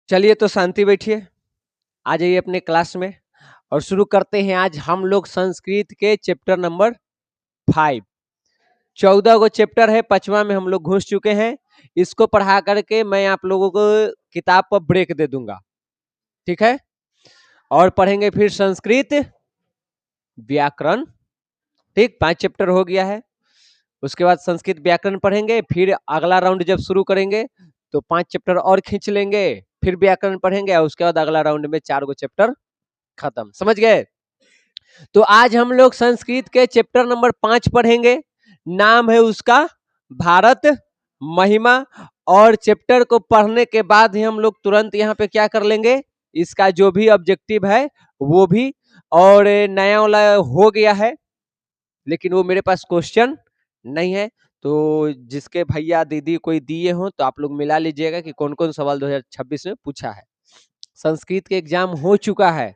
चलिए तो शांति बैठिए, आ जाइए अपने क्लास में और शुरू करते हैं। आज हम लोग संस्कृत के चैप्टर नंबर 5। 14 गो चैप्टर है, 5वां में हम लोग घुस चुके हैं। इसको पढ़ा करके मैं आप लोगों को किताब पर ब्रेक दे दूंगा, ठीक है। और पढ़ेंगे फिर संस्कृत व्याकरण, ठीक। 5 चैप्टर हो गया है। उसके बाद संस्कृत व्याकरण पढ़ेंगे, फिर अगला राउंड जब शुरू करेंगे तो 5 चैप्टर और खींच लेंगे, फिर व्याकरण पढ़ेंगे और उसके बाद अगला राउंड में 4 गो चैप्टर खत्म। समझ गए? तो आज हम लोग संस्कृत के चैप्टर नंबर 5 पढ़ेंगे। नाम है उसका भारत महिमा। और चैप्टर को पढ़ने के बाद ही हम लोग तुरंत यहाँ पे क्या कर लेंगे, इसका जो भी ऑब्जेक्टिव है वो भी। और नया वाला हो गया है, लेकिन वो मेरे पास क्वेश्चन नहीं है। तो जिसके भैया दीदी कोई दिए हो तो आप लोग मिला लीजिएगा कि कौन कौन सवाल 2026 में पूछा है। संस्कृत के एग्जाम हो चुका है,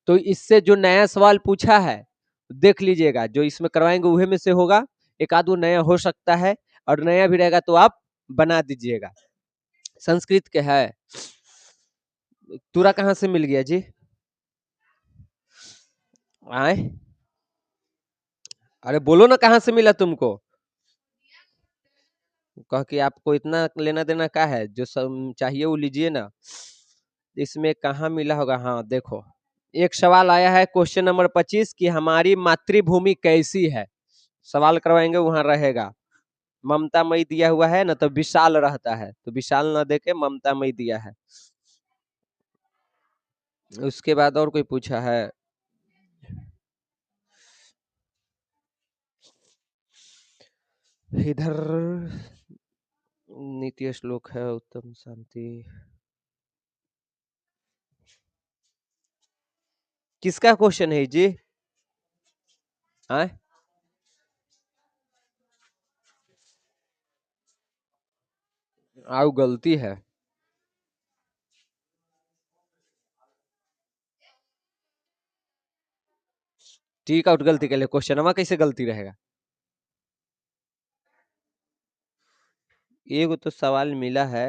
तो इससे जो नया सवाल पूछा है देख लीजिएगा। जो इसमें करवाएंगे उहे में से होगा, एक आध वो नया हो सकता है, और नया भी रहेगा तो आप बना दीजिएगा। संस्कृत के है। तुरा कहाँ से मिल गया जी? आए, अरे बोलो ना, कहाँ से मिला तुमको? कह कि आपको इतना लेना देना का है, जो सब चाहिए वो लीजिए ना। इसमें कहाँ मिला होगा? हाँ देखो, एक सवाल आया है क्वेश्चन नंबर 25 कि हमारी मातृभूमि कैसी है। सवाल करवाएंगे वहां रहेगा ममतामयी दिया हुआ है ना, तो विशाल रहता है, तो विशाल ना देके ममतामयी दिया है। उसके बाद और कोई पूछा है? इधर नीति श्लोक है, उत्तम शांति। किसका क्वेश्चन है जी? हाँ, आओ गलती है। टीक आउट गलती के लिए क्वेश्चन कैसे गलती रहेगा? एगो तो सवाल मिला है।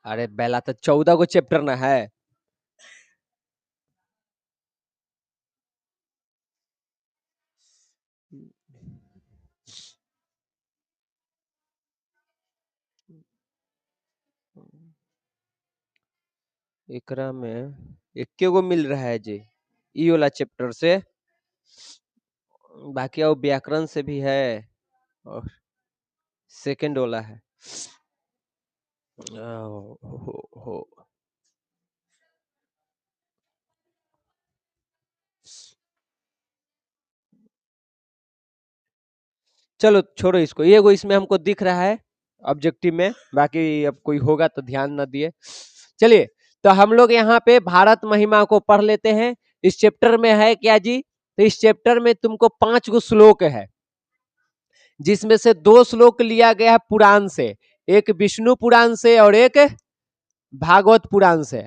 अरे बेला तो 14 गो चैप्टर ना है। एकरा में इक्के गो मिल रहा है जी, ई वाला चैप्टर से। बाकी और व्याकरण से भी है, और सेकंड वाला है। हो। चलो छोड़ो इसको, ये वो इसमें हमको दिख रहा है ऑब्जेक्टिव में, बाकी अब कोई होगा तो ध्यान ना दिए। चलिए, तो हम लोग यहाँ पे भारत महिमा को पढ़ लेते हैं। इस चैप्टर में है क्या जी? तो इस चैप्टर में तुमको 5 गो श्लोक है, जिसमें से 2 श्लोक लिया गया है पुराण से, एक विष्णु पुराण से और एक भागवत पुराण से।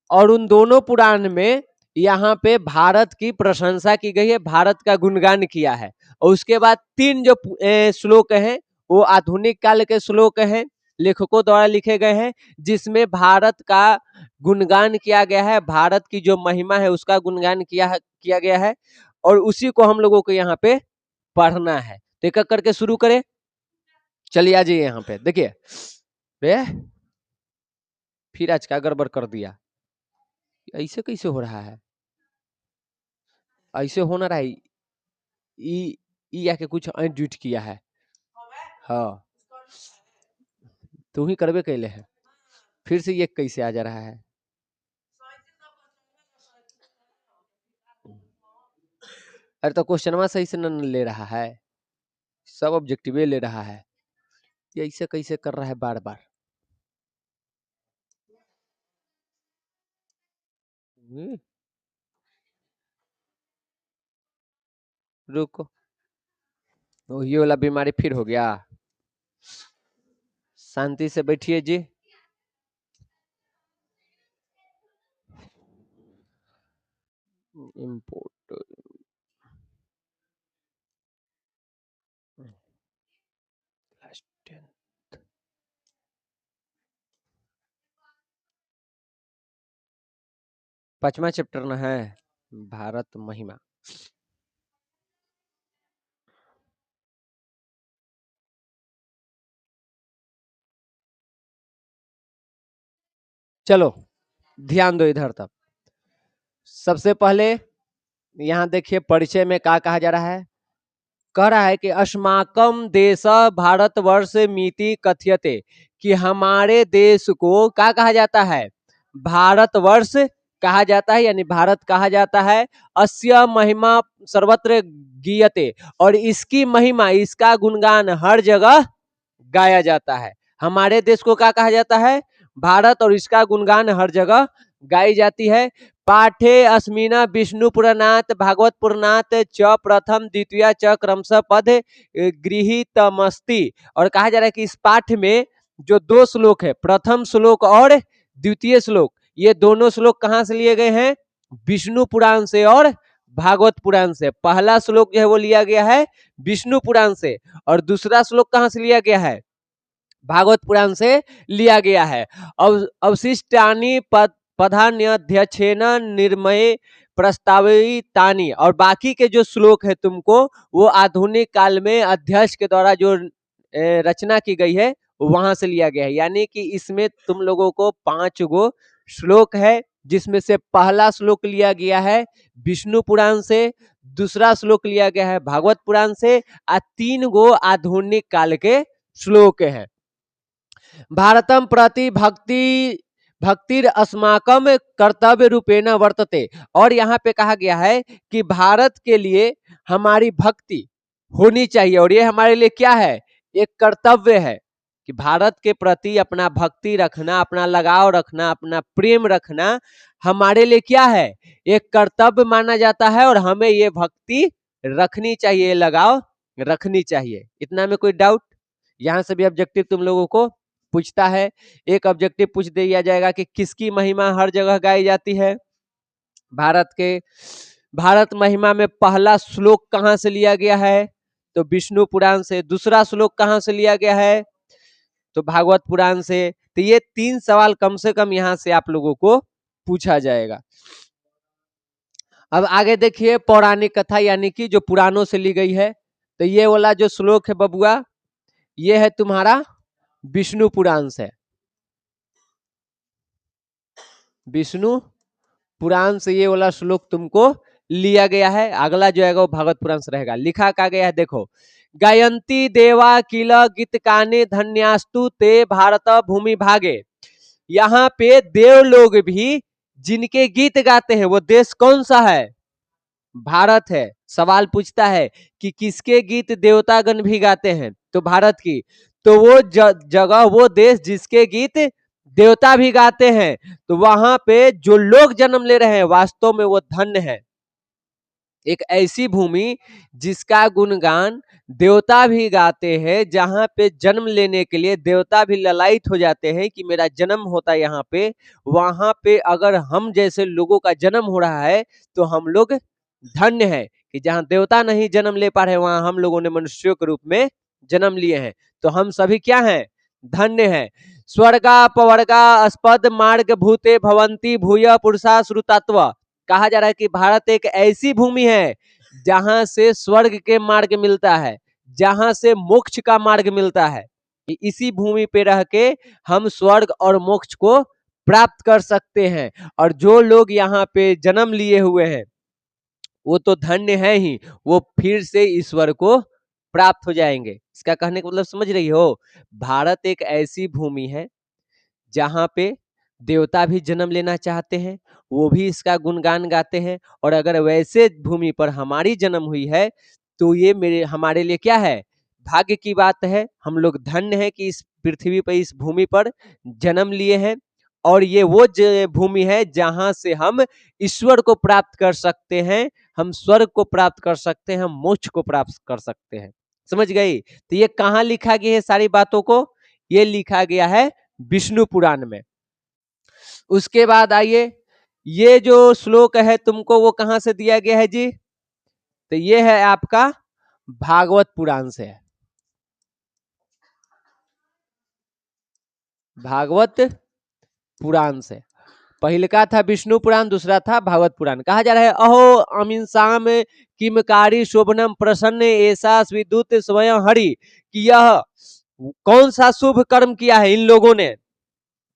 और उन दोनों पुराण में यहाँ पे भारत की प्रशंसा की गई है, भारत का गुणगान किया है। और उसके बाद 3 जो श्लोक हैं वो आधुनिक काल के श्लोक हैं, लेखकों द्वारा लिखे गए हैं, जिसमें भारत का गुणगान किया गया है, भारत की जो महिमा है उसका गुणगान किया गया है। और उसी को हम लोगों को यहाँ पे पढ़ना है। तो एक करके शुरू करें। चलिए आ जाइए यहाँ पे, देखिए फिर आज का गड़बड़ कर दिया। ऐसे कैसे हो रहा है? ऐसे होना रहा है। ई आके कुछ एडिट किया है। हाँ, तू ही करबे कैले है। फिर से ये कैसे आ जा रहा है? अरे तो क्वेश्चनवा सही से न ले रहा है, सब ऑब्जेक्टिव ले रहा है, ये ऐसे कैसे कर रहा है बार बार? रुको, ये वाला बीमारी फिर हो गया। शांति से बैठिए जी। इम्पोर्ट 5वां चैप्टर ना है भारत महिमा। चलो ध्यान दो इधर तक। सबसे पहले यहाँ देखिए परिचय में क्या कहा जा रहा है। कह रहा है कि अस्माकम देश भारतवर्ष मिति कथ्यते, कि हमारे देश को क्या कहा जाता है, भारतवर्ष कहा जाता है, यानी भारत कहा जाता है। अस्य महिमा सर्वत्र गीयते, और इसकी महिमा, इसका गुणगान हर जगह गाया जाता है। हमारे देश को क्या कहा जाता है, भारत, और इसका गुणगान हर जगह गाई जाती है। पाठे अस्मिना विष्णु पुराणात भागवत पुराणात च प्रथम द्वितीय च क्रमशः पद गृहीतमस्ति। और कहा जा रहा है कि इस पाठ में जो 2 श्लोक है, प्रथम श्लोक और द्वितीय श्लोक, ये दोनों श्लोक कहाँ से लिए गए हैं, विष्णु पुराण से और भागवत पुराण से। पहला श्लोक जो है वो लिया गया है विष्णु पुराण से, और दूसरा श्लोक कहाँ से लिया गया है, भागवत पुराण से लिया गया है। अवशिष्टानि पदान्यध्यक्षेण निर्मये प्रस्तावितानि, और बाकी के जो श्लोक है तुमको वो आधुनिक काल में अध्यक्ष के द्वारा जो रचना की गई है वहां से लिया गया है। यानी कि इसमें तुम लोगों को 5 गो श्लोक है, जिसमें से पहला श्लोक लिया गया है विष्णु पुराण से, दूसरा श्लोक लिया गया है भागवत पुराण से, और 3 गो आधुनिक काल के श्लोक है। भारतम प्रति भक्तिर अस्माकम कर्तव्य रूपेण वर्तते, और यहाँ पे कहा गया है कि भारत के लिए हमारी भक्ति होनी चाहिए, और ये हमारे लिए क्या है, एक कर्तव्य है कि भारत के प्रति अपना भक्ति रखना, अपना लगाव रखना, अपना प्रेम रखना हमारे लिए क्या है, एक कर्तव्य माना जाता है, और हमें ये भक्ति रखनी चाहिए, लगाव रखनी चाहिए। इतना में कोई डाउट? यहाँ से भी ऑब्जेक्टिव तुम लोगों को पूछता है। एक ऑब्जेक्टिव पूछ दिया जाएगा कि किसकी महिमा हर जगह गाई जाती है, भारत के। भारत महिमा में पहला श्लोक कहां से लिया गया है, तो विष्णु पुराण से। दूसरा श्लोक कहां से लिया गया है, तो भागवत पुराण से। तो ये 3 सवाल कम से कम यहां से आप लोगों को पूछा जाएगा। अब आगे देखिए पौराणिक कथा, यानी कि जो पुराणों से ली गई है। तो ये वाला जो श्लोक है बबुआ, ये है तुम्हारा विष्णु पुराण से, विष्णु पुराण से ये वाला श्लोक तुमको लिया गया है। अगला जो है वो भागवत पुराण से रहेगा। लिखा क्या गया है देखो, गायंती देवा किल गीतकानि धन्यास्तु ते भारत भूमि भागे। यहाँ पे देव लोग भी जिनके गीत गाते हैं वो देश कौन सा है, भारत है। सवाल पूछता है कि किसके गीत देवतागण भी गाते हैं, तो भारत की। तो वो जगह, वो देश जिसके गीत देवता भी गाते हैं, तो वहां पे जो लोग जन्म ले रहे हैं वास्तव में वो धन्य है। एक ऐसी भूमि जिसका गुणगान देवता भी गाते हैं, जहां पे जन्म लेने के लिए देवता भी ललायित हो जाते हैं कि मेरा जन्म होता है यहाँ पे। वहां पे अगर हम जैसे लोगों का जन्म हो रहा है तो हम लोग धन्य है कि जहां देवता नहीं जन्म ले पा रहे वहां हम लोगों ने मनुष्यों के रूप में जन्म लिए हैं। तो हम सभी क्या हैं, धन्य है। स्वर्गा पवर्गा अस्पद मार्ग भूते भवंती भूय पुरुषा श्रुतत्व। कहा जा रहा है कि भारत एक ऐसी भूमि है जहां से स्वर्ग के मार्ग मिलता है, जहां से मोक्ष का मार्ग मिलता है। इसी भूमि पे रह के हम स्वर्ग और मोक्ष को प्राप्त कर सकते हैं। और जो लोग यहाँ पे जन्म लिए हुए हैं वो तो धन्य है ही, वो फिर से ईश्वर को प्राप्त हो जाएंगे। इसका कहने का मतलब समझ रही हो, भारत एक ऐसी भूमि है जहां पे देवता भी जन्म लेना चाहते हैं, वो भी इसका गुणगान गाते हैं। और अगर वैसे भूमि पर हमारी जन्म हुई है तो ये हमारे लिए क्या है, भाग्य की बात है। हम लोग धन्य है कि इस पृथ्वी पर, इस भूमि पर जन्म लिए हैं। और ये वो भूमि है जहां से हम ईश्वर को प्राप्त कर सकते हैं, हम स्वर्ग को प्राप्त कर सकते हैं, हम मोक्ष को प्राप्त कर सकते हैं। समझ गई? तो ये कहाँ लिखा गया है सारी बातों को, ये लिखा गया है विष्णु पुराण में। उसके बाद आइए, ये जो श्लोक है तुमको वो कहां से दिया गया है जी, तो ये है आपका भागवत पुराण से है। भागवत पुराण से। पहले का था विष्णु पुराण, दूसरा था भागवत पुराण। कहा जा रहा है अहो अमिंसाम किमकारी शोभनम प्रसन्न ऐसा विद्युत स्वयं हरि, कि यह कौन सा शुभ कर्म किया है इन लोगों ने।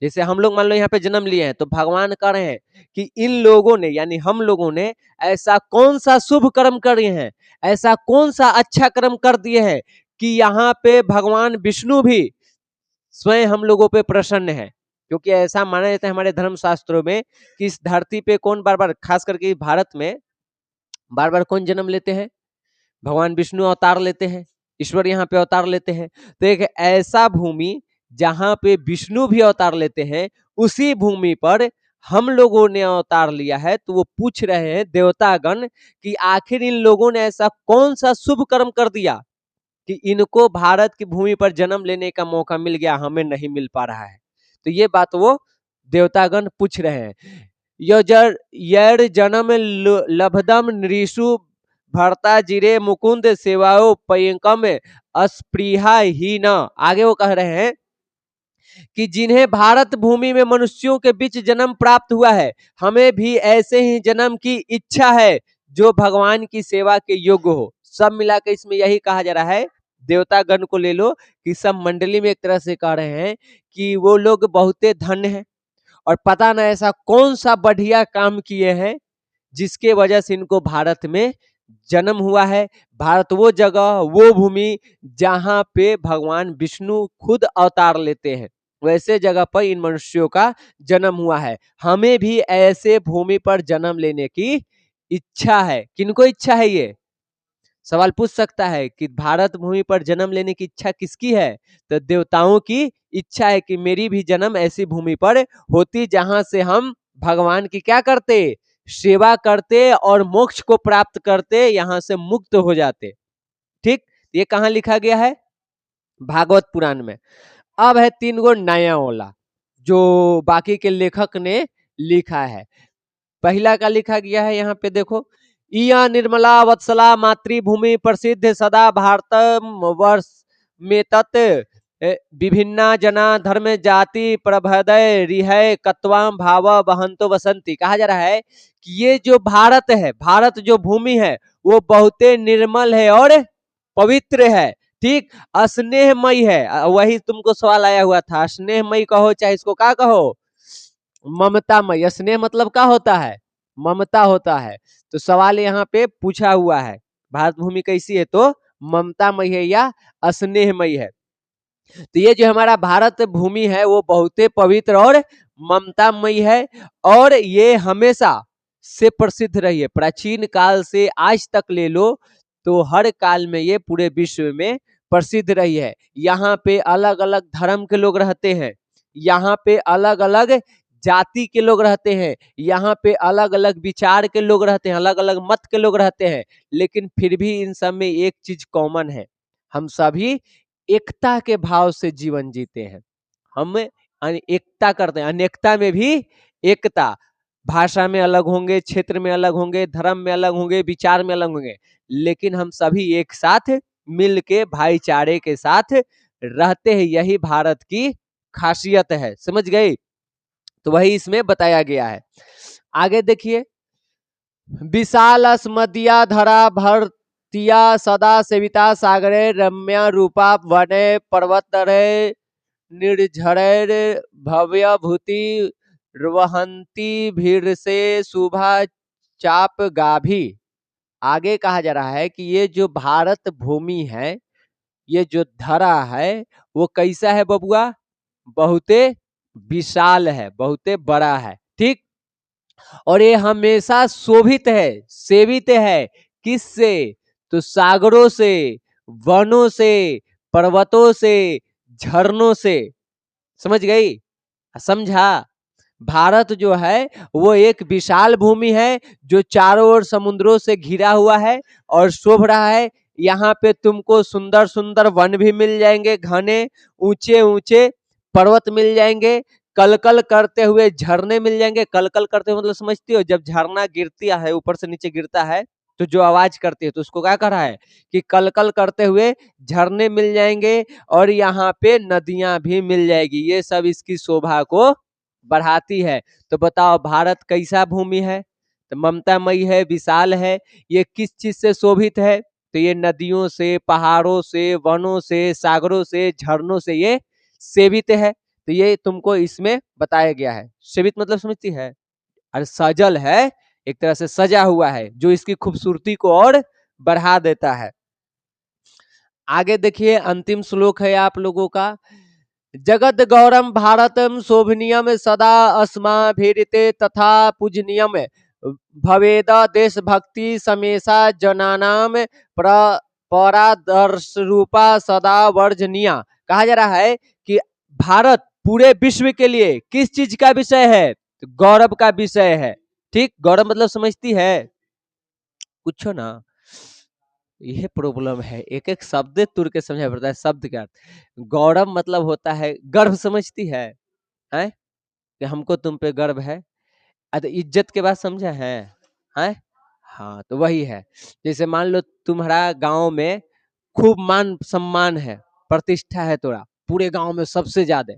जैसे हम लोग मान लो यहाँ पे जन्म लिए हैं, तो भगवान कह रहे हैं कि इन लोगों ने यानी हम लोगों ने ऐसा कौन सा शुभ कर्म करे हैं, ऐसा कौन सा अच्छा कर्म कर दिए हैं कि यहाँ पे भगवान विष्णु भी स्वयं हम लोगों पे प्रसन्न है। क्योंकि ऐसा माना जाता है हमारे धर्म शास्त्रों में कि इस धरती पे कौन बार बार, खास करके भारत में बार बार कौन जन्म लेते हैं, भगवान विष्णु अवतार लेते हैं, ईश्वर यहाँ पे अवतार लेते हैं। तो एक ऐसा भूमि जहां पे विष्णु भी अवतार लेते हैं, उसी भूमि पर हम लोगों ने अवतार लिया है। तो वो पूछ रहे हैं देवतागण कि आखिर इन लोगों ने ऐसा कौन सा शुभ कर्म कर दिया कि इनको भारत की भूमि पर जन्म लेने का मौका मिल गया, हमें नहीं मिल पा रहा है। तो ये बात वो देवतागण पूछ रहे हैं। यर जन्म लभदम नृषु भरता जिरे मुकुंद सेवाओ पयंकम अस्पृहा ही न। आगे वो कह रहे हैं कि जिन्हें भारत भूमि में मनुष्यों के बीच जन्म प्राप्त हुआ है, हमें भी ऐसे ही जन्म की इच्छा है जो भगवान की सेवा के योग्य हो। सब मिलाकर इसमें यही कहा जा रहा है, देवतागण को ले लो कि सब मंडली में एक तरह से कह रहे हैं कि वो लोग बहुते धन्य हैं और पता न ऐसा कौन सा बढ़िया काम किए हैं जिसके वजह से इनको भारत में जन्म हुआ है। भारत वो जगह, वो भूमि जहां पे भगवान विष्णु खुद अवतार लेते हैं, वैसे जगह पर इन मनुष्यों का जन्म हुआ है। हमें भी ऐसे भूमि पर जन्म लेने की इच्छा है। किनको इच्छा है? ये सवाल पूछ सकता है कि भारत भूमि पर जन्म लेने की इच्छा किसकी है? तो देवताओं की इच्छा है कि मेरी भी जन्म ऐसी भूमि पर होती जहां से हम भगवान की क्या करते, सेवा करते और मोक्ष को प्राप्त करते, यहां से मुक्त हो जाते। ठीक, ये कहां लिखा गया है? भागवत पुराण में। अब है 3 गो नया वाला जो बाकी के लेखक ने लिखा है। पहला का लिखा गया है यहाँ पे देखो, इया निर्मला वत्सला मातृभूमि प्रसिद्ध सदा भारत वर्ष में तत् विभिन्ना जना धर्म जाति प्रभदय रिहय कत्वाम भाव बहंतो बसंती। कहा जा रहा है कि ये जो भारत है, भारत जो भूमि है, वो बहुते निर्मल है और पवित्र है। ठीक, स्नेहमयी है। वही तुमको सवाल आया हुआ था, स्नेहमयी कहो चाहे इसको क्या कहो, ममतामय। स्नेह मतलब क्या होता है? ममता होता है। तो सवाल यहाँ पे पूछा हुआ है भारत भूमि कैसी है, तो ममतामयी है या स्नेहमयी है। तो ये जो हमारा भारत भूमि है वो बहुते पवित्र और ममतामयी है और ये हमेशा से प्रसिद्ध रही है। प्राचीन काल से आज तक ले लो तो हर काल में ये पूरे विश्व में प्रसिद्ध रही है। यहाँ पे अलग अलग धर्म के लोग रहते हैं, यहाँ पे अलग अलग जाति के लोग रहते हैं, यहाँ पे अलग अलग विचार के लोग रहते हैं, अलग अलग मत के लोग रहते हैं, लेकिन फिर भी इन सब में एक चीज कॉमन है, हम सभी एकता के भाव से जीवन जीते हैं। हम एकता करते हैं, अनेकता में भी एकता। भाषा में अलग होंगे, क्षेत्र में अलग होंगे, धर्म में अलग होंगे, विचार में अलग होंगे, लेकिन हम सभी एक साथ मिल के भाईचारे के साथ रहते हैं। यही भारत की खासियत है। समझ गए? तो वही इसमें बताया गया है। आगे देखिए, विशाल अस्मदिया धरा भरतिया सदा सेविता सागरे रम्या रूपा वने पर्वतरे निर्झर भव्य भूति वहंती भीड़ से शुभा चाप गाभी। आगे कहा जा रहा है कि ये जो भारत भूमि है, ये जो धरा है, वो कैसा है बबुआ? बहुते विशाल है, बहुते बड़ा है। ठीक, और ये हमेशा शोभित है, सेवित है किससे? तो सागरों से, वनों से, पर्वतों से, झरनों से। समझ गई? समझा? भारत जो है वो एक विशाल भूमि है जो चारों ओर समुद्रों से घिरा हुआ है और शोभ रहा है। यहाँ पे तुमको सुंदर सुंदर वन भी मिल जाएंगे, घने ऊंचे ऊंचे पर्वत मिल जाएंगे, कलकल करते हुए झरने मिल जाएंगे। कलकल करते हुए मतलब समझती हो, जब झरना गिरती है ऊपर से नीचे गिरता है तो जो आवाज करती है, तो उसको क्या कह रहा है कि कल कल करते हुए झरने मिल जाएंगे और यहाँ पे नदियां भी मिल जाएगी, ये सब इसकी शोभा को बढ़ाती है। तो बताओ भारत कैसा भूमि है? तो ममतामयी है, विशाल है। ये किस चीज से शोभित है? तो ये नदियों से, पहाड़ों से, वनों से, सागरों से, झरनों से ये सेवित है। तो ये तुमको इसमें बताया गया है। सेवित मतलब समझती है? और सजल है, एक तरह से सजा हुआ है, जो इसकी खूबसूरती को और बढ़ा देता है। आगे देखिए, अंतिम श्लोक है आप लोगों का। जगत गौरम भारतम शोभनीयम सदा अस्माभिरिते तथा पूजनीयम भवेद देशभक्ति समेशा जनानाम परादर्श रूपा सदा वर्जनीय। कहा जा रहा है कि भारत पूरे विश्व के लिए किस चीज का विषय है? गौरव का विषय है। ठीक, गौरव मतलब समझती है? पूछो ना, यह प्रॉब्लम है, एक एक शब्द तुर के समझा पड़ता है, शब्द का अर्थ। गौरव मतलब होता है गर्व, समझती है कि हमको तुम पे गर्व है। तो इज्जत के बाद समझा है? हाँ, तो वही है। जैसे मान लो तुम्हारा गांव में खूब मान सम्मान है, प्रतिष्ठा है, तोरा पूरे गांव में सबसे ज्यादा,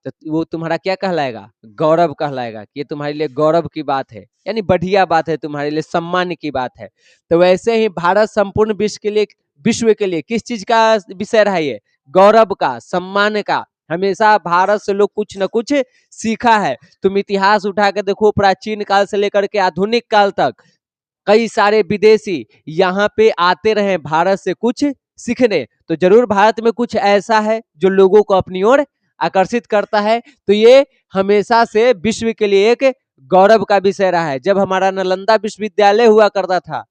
तो वो तुम्हारा क्या कहलाएगा? गौरव कहलाएगा कि ये तुम्हारे लिए गौरव की बात है, यानी बढ़िया बात है, तुम्हारे लिए सम्मान की बात है। तो वैसे ही भारत संपूर्ण विश्व के लिए किस चीज का विषय रहा? ये गौरव का, सम्मान का। हमेशा भारत से लोग कुछ न कुछ सीखा है। तुम इतिहास उठा के देखो, प्राचीन काल से लेकर के आधुनिक काल तक कई सारे विदेशी यहाँ पे आते रहे भारत से कुछ सीखने। तो जरूर भारत में कुछ ऐसा है जो लोगों को अपनी ओर आकर्षित करता है। तो ये हमेशा से विश्व के लिए एक गौरव का विषय रहा है। जब हमारा नालंदा विश्वविद्यालय हुआ करता था,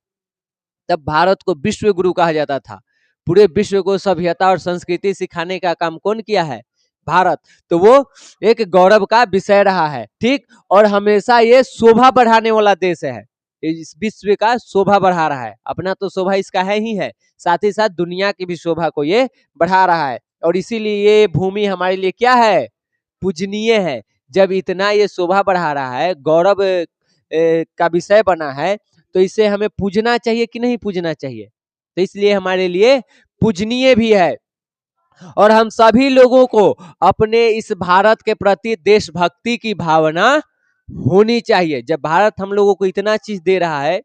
तब भारत को विश्व गुरु कहा जाता था। पूरे विश्व को सभ्यता और संस्कृति सिखाने का काम कौन किया है? भारत। तो वो एक गौरव का विषय रहा है। ठीक, और हमेशा ये शोभा बढ़ाने वाला देश है। इस विश्व का शोभा बढ़ा रहा है। अपना तो शोभा इसका है ही है, साथ ही साथ दुनिया की भी शोभा को ये बढ़ा रहा है। और इसीलिए ये भूमि हमारे लिए क्या है? पूजनीय है। जब इतना ये शोभा बढ़ा रहा है, गौरव का विषय बना है, तो इसे हमें पूजना चाहिए कि नहीं पूजना चाहिए? तो इसलिए हमारे लिए पूजनीय भी है। और हम सभी लोगों को अपने इस भारत के प्रति देशभक्ति की भावना होनी चाहिए। जब भारत हम लोगों को इतना चीज दे रहा है,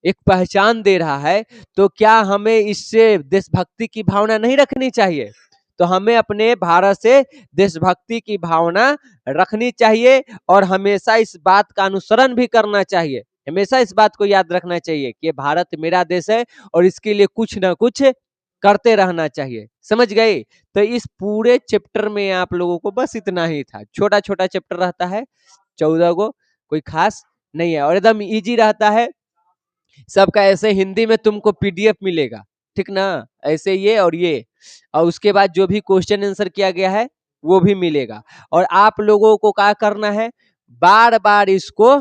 एक पहचान दे रहा है, तो क्या हमें इससे देशभक्ति की भावना नहीं रखनी चाहिए? तो हमें अपने भारत से देशभक्ति की भावना रखनी चाहिए और हमेशा इस बात का अनुसरण भी करना चाहिए। हमेशा इस बात को याद रखना चाहिए कि भारत मेरा देश है और इसके लिए कुछ ना कुछ करते रहना चाहिए। समझ गए? तो इस पूरे चैप्टर में आप लोगों को बस इतना ही था। छोटा छोटा चैप्टर रहता है, 14 को, कोई खास नहीं है और एकदम इजी रहता है सबका। ऐसे हिंदी में तुमको पीडीएफ मिलेगा, ठीक ना? ऐसे ये और ये, और उसके बाद जो भी क्वेश्चन आंसर किया गया है वो भी मिलेगा। और आप लोगों को क्या करना है? बार बार इसको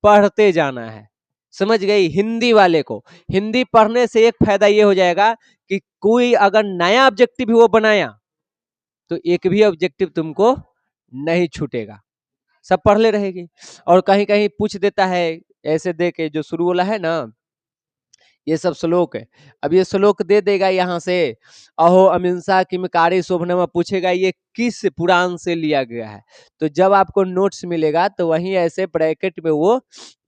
पढ़ते जाना है। समझ गई? हिंदी वाले को हिंदी पढ़ने से एक फायदा ये हो जाएगा कि कोई अगर नया ऑब्जेक्टिव भी वो बनाया, तो एक भी ऑब्जेक्टिव तुमको नहीं छूटेगा, सब पढ़ ले रहेगी। और कहीं कहीं पूछ देता है, ऐसे दे के जो शुरू वाला है ना, ये सब श्लोक है। अब ये श्लोक दे देगा यहाँ से, अहो अमिंसा किमकारी शोभनमा, पूछेगा ये किस पुराण से लिया गया है। तो जब आपको नोट्स मिलेगा तो वहीं ऐसे ब्रैकेट में वो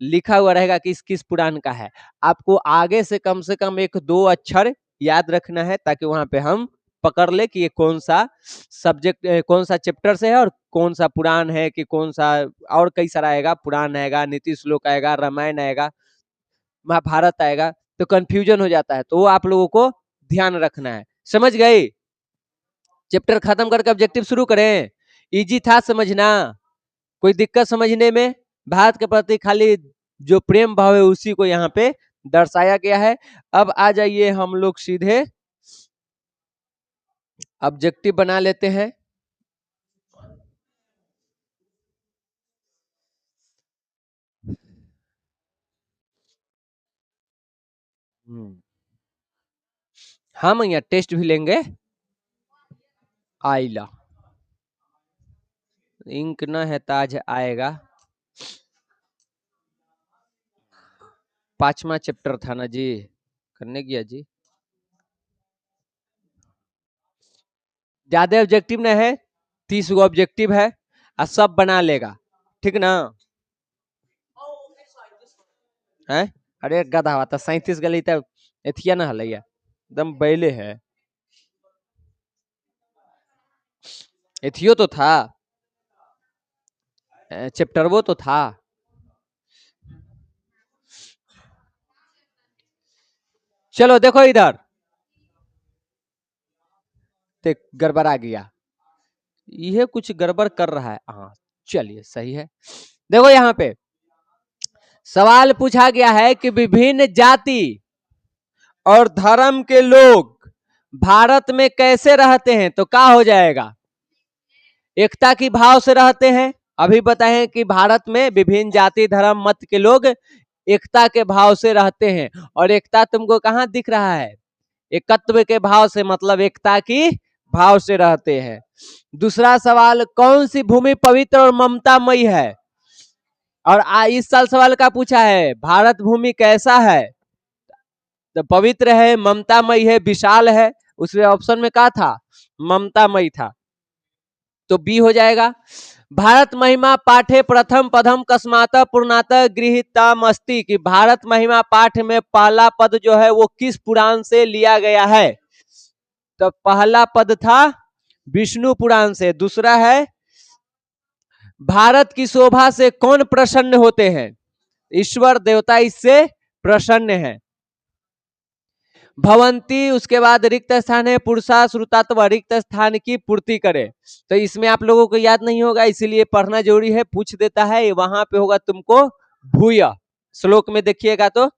लिखा हुआ रहेगा कि इस किस पुराण का है। आपको आगे से कम एक दो अक्षर याद रखना है, ताकि वहां पे हम पकड़ ले कि ये कौन सा सब्जेक्ट, कौन सा चैप्टर से है और कौन सा पुराण है, कि कौन सा। और कई सारा आएगा, पुराण आएगा, नीति श्लोक आएगा, रामायण आएगा, महाभारत आएगा, तो कंफ्यूजन हो जाता है। तो वो आप लोगों को ध्यान रखना है। समझ गए? चैप्टर खत्म करके ऑब्जेक्टिव शुरू करें। इजी था समझना? कोई दिक्कत समझने में? भारत के प्रति खाली जो प्रेम भाव है उसी को यहाँ पे दर्शाया गया है। अब आ जाइए हम लोग सीधे ऑब्जेक्टिव बना लेते हैं। हम यहाँ टेस्ट भी लेंगे। आइला इंक न है ताज आएगा। 5वां चैप्टर था ना जी, करने गया जी। ज्यादा ऑब्जेक्टिव नहीं है, 30 गो ऑब्जेक्टिव है और सब बना लेगा, ठीक ना है। अरे गधा हुआ था 37 गली तक एथिया ना हलैया, एकदम बैले है। एथियो तो था, चैप्टर वो तो था। चलो देखो इधर, देख गड़बड़ा गया, यह कुछ गड़बड़ कर रहा है। हाँ चलिए सही है। देखो यहाँ पे सवाल पूछा गया है कि विभिन्न जाति और धर्म के लोग भारत में कैसे रहते हैं, तो क्या हो जाएगा, एकता की भाव से रहते हैं। अभी बताएं कि भारत में विभिन्न जाति धर्म मत के लोग एकता के भाव से रहते हैं, और एकता तुमको कहाँ दिख रहा है, एकत्व के भाव से, मतलब एकता की भाव से रहते हैं। दूसरा सवाल, कौन सी भूमि पवित्र और ममतामयी है, और इस साल सवाल का पूछा है भारत भूमि कैसा है, तो पवित्र है, ममतामयी है, विशाल है। उसमें ऑप्शन में क्या था, ममतामयी था, तो बी हो जाएगा। भारत महिमा पाठे प्रथम पदम कस्मात पुराणात गृहीतमस्ति, कि भारत महिमा पाठ में पहला पद जो है वो किस पुराण से लिया गया है, तो पहला पद था विष्णु पुराण से। दूसरा है भारत की शोभा से कौन प्रसन्न होते हैं, ईश्वर देवता इससे प्रसन्न है। भवंती, उसके बाद रिक्त स्थान है पुरुषा श्रुतात्व, रिक्त स्थान की पूर्ति करे। तो इसमें आप लोगों को याद नहीं होगा, इसीलिए पढ़ना जरूरी है, पूछ देता है। वहां पे होगा तुमको भूय, श्लोक में देखिएगा तो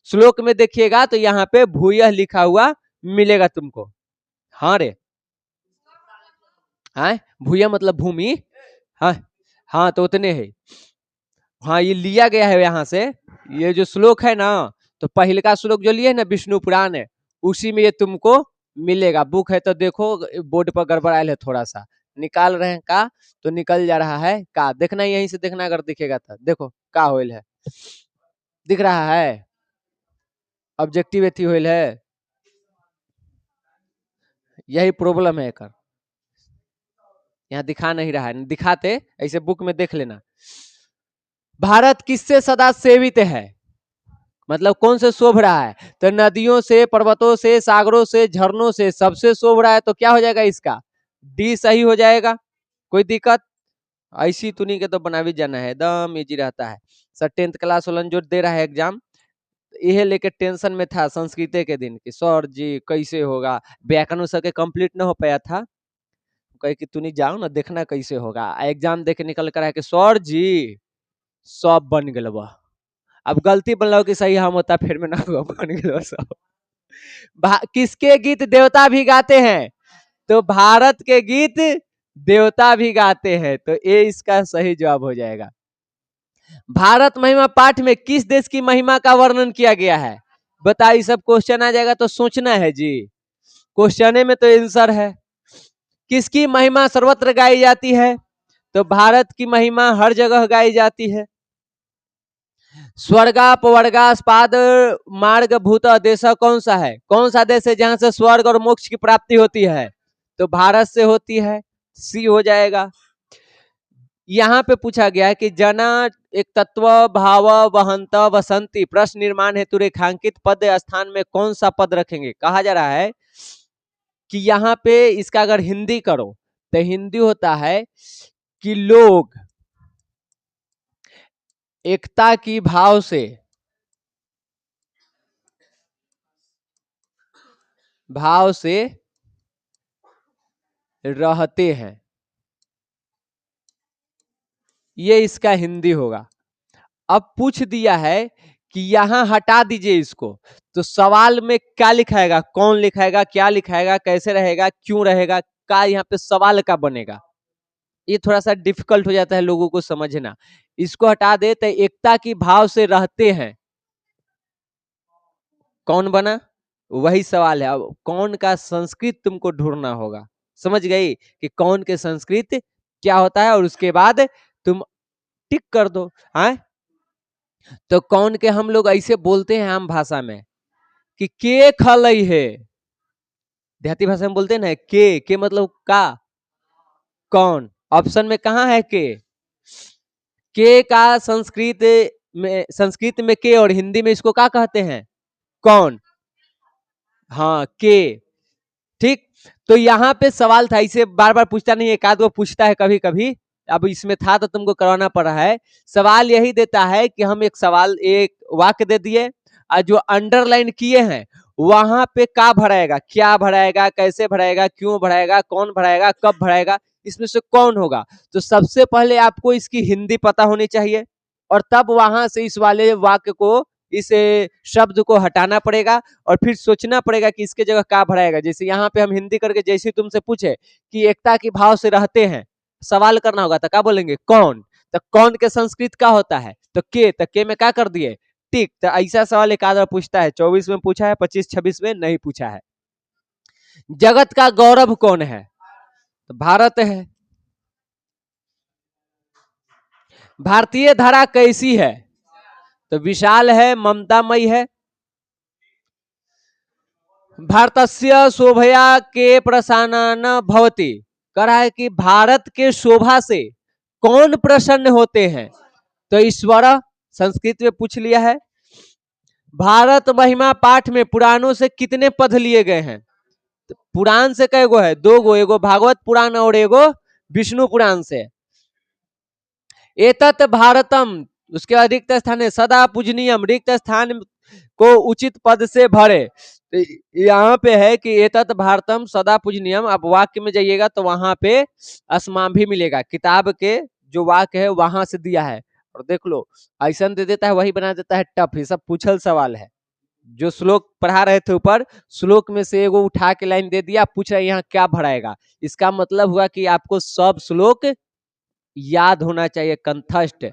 श्लोक में देखिएगा तो यहाँ पे भूय लिखा हुआ मिलेगा तुमको। हाँ रे, भूय मतलब भूमि। हाँ तो उतने है। हाँ ये लिया गया है यहाँ से, ये जो श्लोक है ना, तो पहले का श्लोक जो लिए ना विष्णु पुराण है, उसी में ये तुमको मिलेगा। बुक है तो देखो, बोर्ड पर गड़बड़ायल है थोड़ा सा, निकाल रहे हैं का तो निकल जा रहा है का, देखना यहीं से देखना, अगर दिखेगा तो देखो का होइल है, दिख रहा है ऑब्जेक्टिव एथी होइल है, यही प्रॉब्लम है कर, यहाँ दिखा नहीं रहा है, दिखाते ऐसे बुक में देख लेना। भारत किससे सदा सेवित है, मतलब कौन से शोभ रहा है, तो नदियों से, पर्वतों से, सागरों से, झरनों से, सबसे शोभ रहा है, तो क्या हो जाएगा इसका, डी सही हो जाएगा। कोई दिक्कत, ऐसी तुनी के तो बना भी जाना है, एकदम इजी रहता है। सर 10th क्लास वालन जो दे रहा है एग्जाम, यह लेके टेंशन में था संस्कृत के दिन की, सर जी कैसे होगा, व्याकरण सबके कंप्लीट न हो पाया था, कहे कि तुनी जाओ ना देखना कैसे होगा, एग्जाम देके निकल कर है कि सर जी सब बन गल, अब गलती बनलो कि सही हम होता फिर में ना बन गया सब। किसके गीत देवता भी गाते हैं, तो भारत के गीत देवता भी गाते हैं, तो ये इसका सही जवाब हो जाएगा। भारत महिमा पाठ में किस देश की महिमा का वर्णन किया गया है, बताइए, सब क्वेश्चन आ जाएगा तो सोचना है जी, क्वेश्चन में तो आंसर है। किसकी महिमा सर्वत्र गाई जाती है, तो भारत की महिमा हर जगह गाई जाती है। स्वर्गापवर्गास्पाद मार्ग भूत देश कौन सा है, कौन सा देश है जहां से स्वर्ग और मोक्ष की प्राप्ति होती है, तो भारत से होती है, सी हो जाएगा। यहाँ पे पूछा गया है कि जना एक तत्व भाव वहंत वसंती, प्रश्न निर्माण हेतु रेखांकित पद स्थान में कौन सा पद रखेंगे। कहा जा रहा है कि यहाँ पे इसका अगर हिंदी करो तो हिंदी होता है कि लोग एकता की भाव से रहते हैं, ये इसका हिंदी होगा। अब पूछ दिया है कि यहां हटा दीजिए इसको, तो सवाल में क्या लिखाएगा, कौन लिखाएगा, क्या लिखाएगा, कैसे रहेगा, क्यों रहेगा, का यहाँ पे सवाल का बनेगा, ये थोड़ा सा डिफिकल्ट हो जाता है लोगों को समझना। इसको हटा दे तो एकता की भाव से रहते हैं, कौन बना, वही सवाल है। अब कौन का संस्कृत तुमको ढूंढना होगा, समझ गई कि कौन के संस्कृत क्या होता है, और उसके बाद तुम टिक कर दो। हाँ तो कौन के हम लोग ऐसे बोलते हैं आम भाषा में कि के खलई है, देहाती भाषा में बोलते हैं ना के मतलब का, कौन। ऑप्शन में कहाँ है के का संस्कृत में के और हिंदी में इसको क्या कहते हैं, कौन। हाँ के, ठीक। तो यहाँ पे सवाल था, इसे बार बार पूछता नहीं, एक आध वो पूछता है कभी कभी, अब इसमें था तो तुमको करवाना पड़ा है। सवाल यही देता है कि हम एक सवाल, एक वाक्य दे दिए और जो अंडरलाइन किए हैं वहां पे का भराएगा, क्या भराएगा, कैसे भराएगा, क्यों भराएगा, कौन भराएगा, कब भराएगा, इसमें से कौन होगा। तो सबसे पहले आपको इसकी हिंदी पता होनी चाहिए और तब वहां से इस वाले वाक्य को, इस शब्द को हटाना पड़ेगा और फिर सोचना पड़ेगा कि इसके जगह क्या भराएगा। जैसे यहाँ पे हम हिंदी करके जैसे तुमसे पूछे कि एकता की भाव से रहते हैं, सवाल करना होगा तो क्या बोलेंगे, कौन। तो कौन के संस्कृत का होता है तो के में क्या कर दिए, टिक। तो ऐसा सवाल एक आधा पूछता है, 24 में पूछा है, 25-26 में नहीं पूछा है। जगत का गौरव कौन है, तो भारत है। भारतीय धारा कैसी है, तो विशाल है, ममतामयी है। भारतस्य शोभया के प्रसन्न भवति, कह रहा है कि भारत के शोभा से कौन प्रसन्न होते हैं, तो ईश्वर, संस्कृत में पूछ लिया है। भारत महिमा पाठ में पुराणों से कितने पद लिए गए हैं, तो पुराण से कई गो है, दो गो, एगो भागवत पुराण और एगो विष्णु पुराण से। एतत् भारतम, उसके बाद रिक्त स्थान है सदा पूजनीयम, रिक्त स्थान को उचित पद से भरे। तो यहाँ पे है कि एतत् भारतम सदा पूजनीयम, अब वाक्य में जाइएगा तो वहां पे असमान भी मिलेगा, किताब के जो वाक्य है वहां से दिया है। और देख लो ऐसा दे देता है, वही बना देता है टफ, ये सब पूछल सवाल है। जो श्लोक पढ़ा रहे थे ऊपर, श्लोक में से एगो उठा के लाइन दे दिया, पूछ रहे यहाँ क्या भराएगा। इसका मतलब हुआ कि आपको सब श्लोक याद होना चाहिए, कंठस्थ।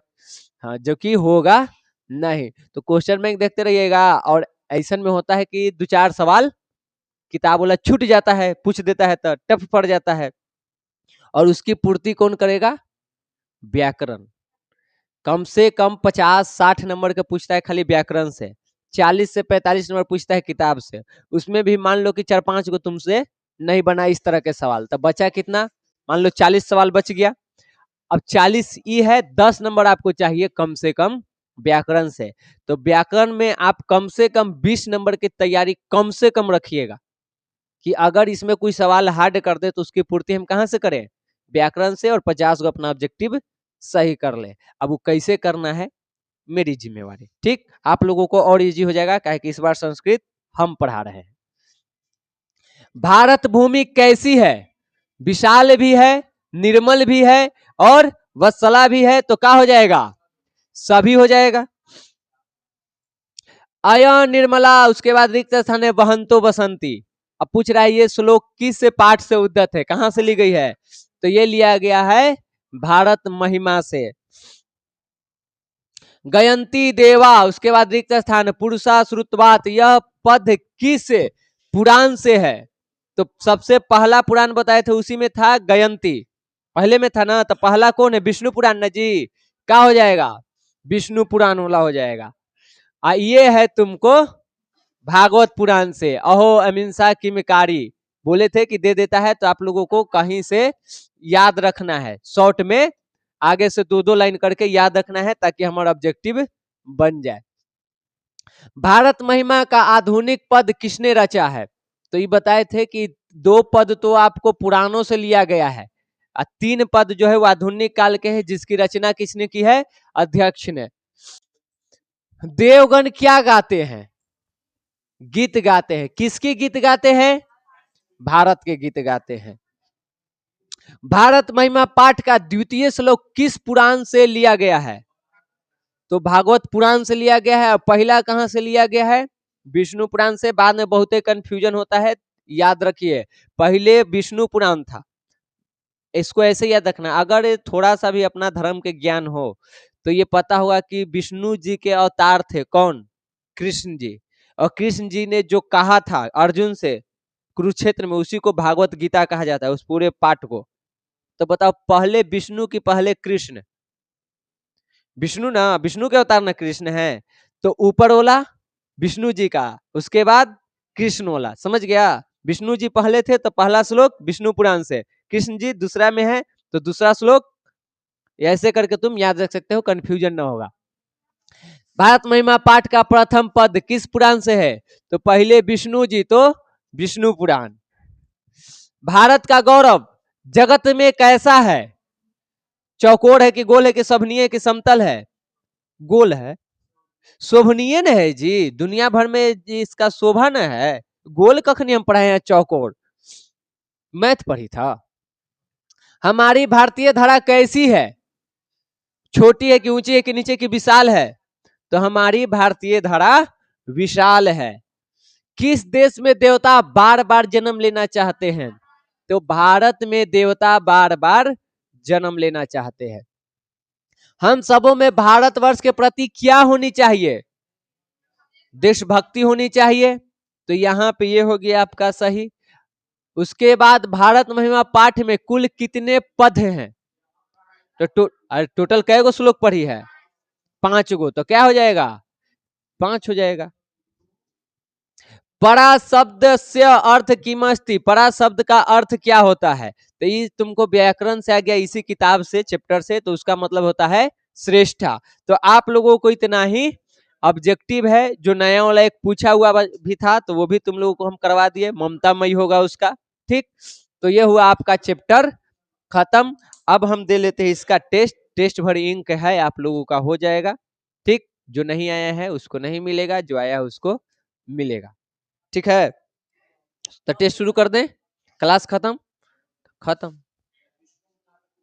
हाँ, जो कि होगा नहीं। तो क्वेश्चन बैंक देखते रहिएगा, और ऐसा में होता है कि 2-4 सवाल किताब वाला छूट जाता है, पूछ देता है तो टफ पड़ जाता है। और उसकी पूर्ति कौन करेगा, व्याकरण। कम से कम 50-60 नंबर का पूछता है खाली व्याकरण से, 40 से 45 नंबर पूछता है किताब से। उसमें भी मान लो कि 4-5 को तुमसे नहीं बना इस तरह के सवाल, तब बचा कितना, मान लो 40 सवाल बच गया। अब 40 ई है, 10 नंबर आपको चाहिए कम से कम व्याकरण से। तो व्याकरण में आप कम से कम 20 नंबर की तैयारी कम से कम रखिएगा, कि अगर इसमें कोई सवाल हार्ड कर दे तो उसकी पूर्ति हम कहाँ से करें, व्याकरण से, और 50 को अपना ऑब्जेक्टिव सही कर ले। अब वो कैसे करना है मेरी जिम्मेवारी, ठीक। आप लोगों को और इजी हो जाएगा, काहे कि इस बार संस्कृत हम पढ़ा रहे हैं। भारत भूमि कैसी है, विशाल भी है, निर्मल भी है और वत्सला भी है, तो क्या हो जाएगा, सभी हो जाएगा। अयन निर्मला, उसके बाद रिक्त स्थान है बहंतो बसंती। अब पूछ रहा है ये श्लोक किस पाठ से उद्धत है, कहां से ली गई है, तो ये लिया गया है भारत महिमा से। गयंती देवा, उसके बाद रिक्त स्थान पुरुषा श्रुतवात, यह पद किस पुराण से है, तो सबसे पहला पुराण बताए थे उसी में था गयंती, पहले में था ना, तो पहला कौन है, विष्णु पुराण ना जी, क्या हो जाएगा, विष्णु पुराण वाला हो जाएगा। ये है तुमको भागवत पुराण से, अहो अहिंसा किमकारी, बोले थे कि दे देता है, तो आप लोगों को कहीं से याद रखना है, शॉर्ट में आगे से 2-2 लाइन करके याद रखना है, ताकि हमारा ऑब्जेक्टिव बन जाए। भारत महिमा का आधुनिक पद किसने रचा है, तो ये बताए थे कि 2 पद तो आपको पुराणों से लिया गया है, 3 पद जो है वो आधुनिक काल के हैं, जिसकी रचना किसने की है, अध्यक्ष ने। देवगण क्या गाते हैं, गीत गाते हैं, किसके गीत गाते हैं, भारत के गीत गाते हैं। भारत महिमा पाठ का द्वितीय श्लोक किस पुराण से लिया गया है, तो भागवत पुराण से लिया गया है। और पहला कहां से लिया गया है, विष्णु पुराण से। बाद में बहुत कंफ्यूजन होता है, याद रखिए पहले विष्णु पुराण था, इसको ऐसे याद रखना। अगर थोड़ा सा भी अपना धर्म के ज्ञान हो तो ये पता होगा कि विष्णु जी के अवतार थे कौन, कृष्ण जी। और कृष्ण जी ने जो कहा था अर्जुन से कुरुक्षेत्र में, उसी को भागवत गीता कहा जाता है, उस पूरे पाठ को। तो बताओ पहले विष्णु की पहले कृष्ण, विष्णु ना, विष्णु के अवतार ना कृष्ण है, तो ऊपर वाला विष्णु जी का, उसके बाद कृष्ण वाला, समझ गया। विष्णु जी पहले थे तो पहला श्लोक विष्णु पुराण से, कृष्ण जी दूसरा में है तो दूसरा श्लोक, ऐसे करके तुम याद रख सकते हो, कंफ्यूजन ना होगा। भारत महिमा पाठ का प्रथम पद किस पुराण से है, तो पहले विष्णु जी तो विष्णु पुराण। भारत का गौरव जगत में कैसा है, चौकोर है कि गोल है कि सभनीय है कि समतल है, गोल है। शोभनीय न है जी, दुनिया भर में जी इसका शोभा न है, गोल कखनी हम पढ़े हैं, चौकोर मैथ पढ़ी था। हमारी भारतीय धरा कैसी है, छोटी है कि ऊंची है कि नीचे की विशाल है, तो हमारी भारतीय धरा विशाल है। किस देश में देवता बार बार जन्म लेना चाहते हैं, तो भारत में देवता बार बार जन्म लेना चाहते हैं। हम सबों में भारतवर्ष के प्रति क्या होनी चाहिए, देशभक्ति होनी चाहिए, तो यहाँ पे ये हो गया आपका सही। उसके बाद भारत महिमा पाठ में कुल कितने पद हैं, तो टोटल कै गो श्लोक पढ़ी है, 5 गो, तो क्या हो जाएगा, 5 हो जाएगा। परा शब्द से अर्थ किमस्ति, परा शब्द का अर्थ क्या होता है, तो ये तुमको व्याकरण से आ गया, इसी किताब से चैप्टर से, तो उसका मतलब होता है श्रेष्ठा। तो आप लोगों को इतना ही ऑब्जेक्टिव है, जो नया वाला एक पूछा हुआ भी था तो वो भी तुम लोगों को हम करवा दिए, ममतामयी होगा उसका, ठीक। तो ये हुआ आपका चैप्टर खत्म। अब हम दे लेते हैं इसका टेस्ट, टेस्ट भर इंक है, आप लोगों का हो जाएगा, ठीक। जो नहीं आया है उसको नहीं मिलेगा, जो आया है उसको मिलेगा, ठीक है। तो टेस्ट शुरू कर दें, क्लास खत्म, खत्म।